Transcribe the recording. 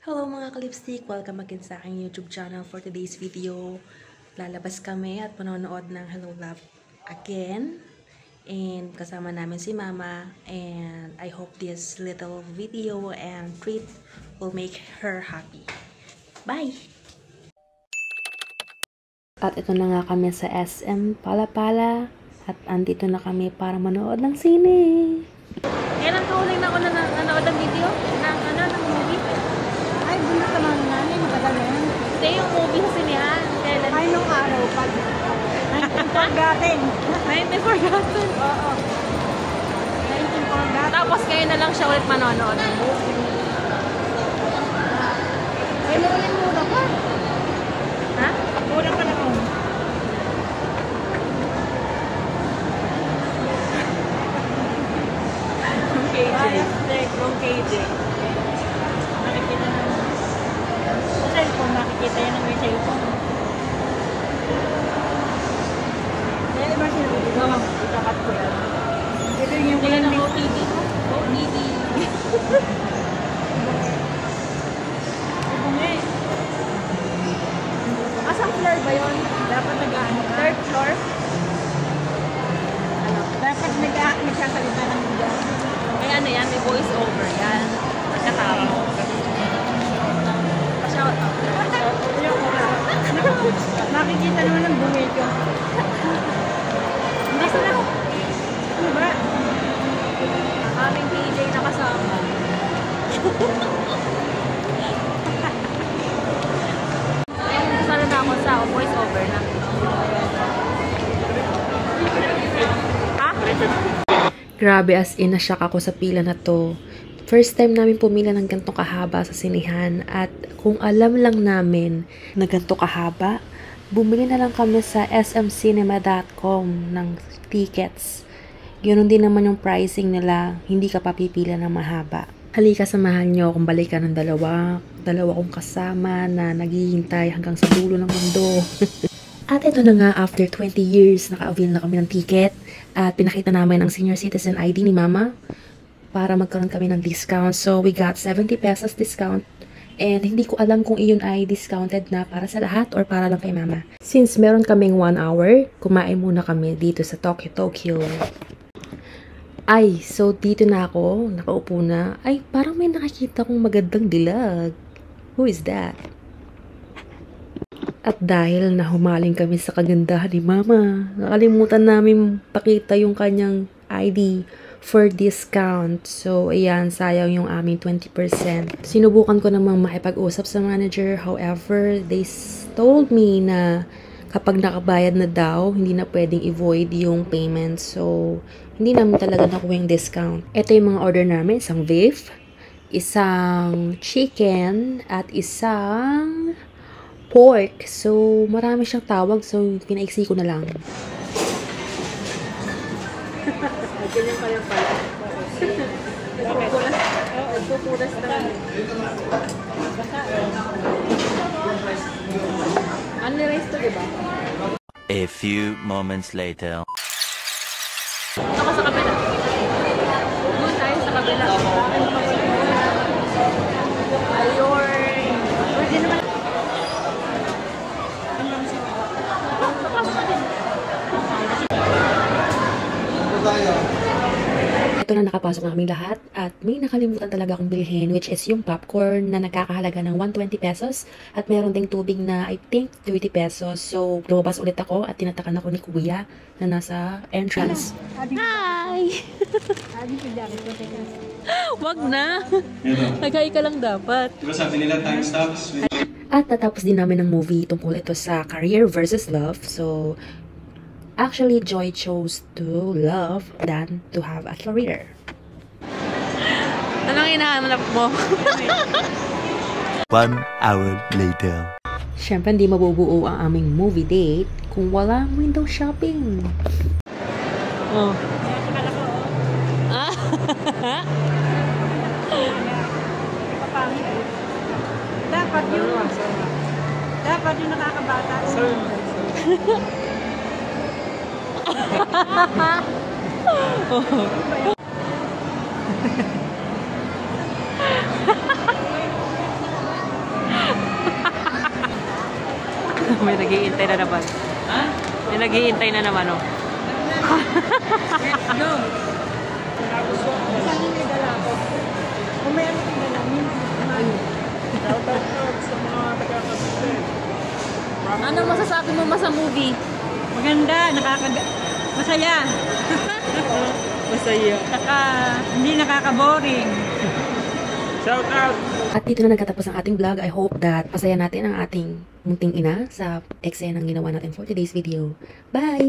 Hello mga ka-lipstick! Welcome again sa aking YouTube channel. For today's video, lalabas kami at panonood ng Hello Love again. And kasama namin si Mama. And I hope this little video and treat will make her happy. Bye! At ito na nga kami sa SM Palapala. At andito na kami para manood ng sine. Kailan ka huling na nanood ng video? Ng movie? Ay, bunda ka mga namin, matagal na yan. Hindi, yung movie sa sinihan. Kailan? Ay, nung araw, pag forgotten. 19 Forgotten. Oo. 19 forgotten. Tapos ngayon na lang siya ulit manonood. Ay, nuulin muna pa. Ha? Muna pa na kung. Kung KJ. Kung KJ. Nakikita na. Sa cellphone, nakikita yan ng may cellphone. Dahil ba siya? Ikakat ko yan. Ito yung Kailan ang yung OTD? OTD. Asang floor ba yun? dapat nag-ano ka. Third floor? Dapat nagsasalita ng mga. May ano yan, may voice over yan. Pagkatao. Pa-shout out. Nakikita naman ng bungil ko. Hindi ko lang. Ano ba? Aming PJ na kasama. Ayun, kasala na ako sa voice over na. Ha? Grabe, as in, nashock ako sa pila na to. First time namin pumila ng ganito kahaba sa sinihan at kung alam lang namin na ganito kahaba, bumili na lang kami sa smcinema.com ng tickets. Ganoon din naman yung pricing nila, hindi ka papipila ng mahaba. Halika, samahan nyo kung balikan ng dalawa kong kasama na naghihintay hanggang sa dulo ng mundo. At ito na nga, after 20 years, naka-avail na kami ng ticket at pinakita namin ang senior citizen ID ni Mama para magkaroon kami ng discount. So, we got 70 pesos discount. And hindi ko alam kung iyon ay discounted na para sa lahat or para lang kay Mama. Since meron kaming 1 hour, kumain muna kami dito sa Tokyo. Ay, so dito na ako, nakaupo na. Ay, parang may nakikita kong magandang dilag. Who is that? At dahil nahumaling kami sa kagandahan ni Mama, nakalimutan namin pakita yung kanyang ID for discount. So, ayan, sayang yung aming 20%. Sinubukan ko namang makipag-usap sa manager. However, they told me na kapag nakabayad na daw, hindi na pwedeng i-void yung payment. So, hindi namin talaga nakuha yung discount. Ito yung mga order namin. Isang beef, isang chicken, at isang pork. So, marami siyang tawag. So, pinaiksi ko na lang. Ganyan pa lang pala. Pupulas na. Unli-race to, diba? A few moments later. Ako sa kabila. Doon tayo sa kabila. Ayun. Pwede naman. Ito na, nakapasok na kaming lahat at may nakalimutan talaga akong bilhin, which is yung popcorn na nagkakahalaga ng 120 pesos at meron ding tubig na I think 30 pesos. So, lumabas ulit ako at tinatakan ako ni Kuya na nasa entrance. Hi! Adi si Jared ko teka. Wag na! Naghay ka lang dapat. Diba sabi nila time stops? At natapos din namin ng movie tungkol ito sa career versus love. So, actually, Joy chose to love than to have a career. Anong hinahanap mo? 1 hour later. Siyempre, hindi mabubuo ang aming movie date kung walang window shopping. Oh. Akala ko, Ah? papangit. Dapat yung nakakabata. May nag-iintay na naman. Ha? May nag-iintay na naman, oh. No. Saan yung may dala ko? Kung may ano yung dala, Ano masasabi mo sa movie? maganda, masaya. Masaya. Saka, hindi nakaka-boring. Shout out! At dito na nagkatapos ang ating vlog. I hope that pasaya natin ang ating munting ina sa eksenang ginawa natin for today's video. Bye!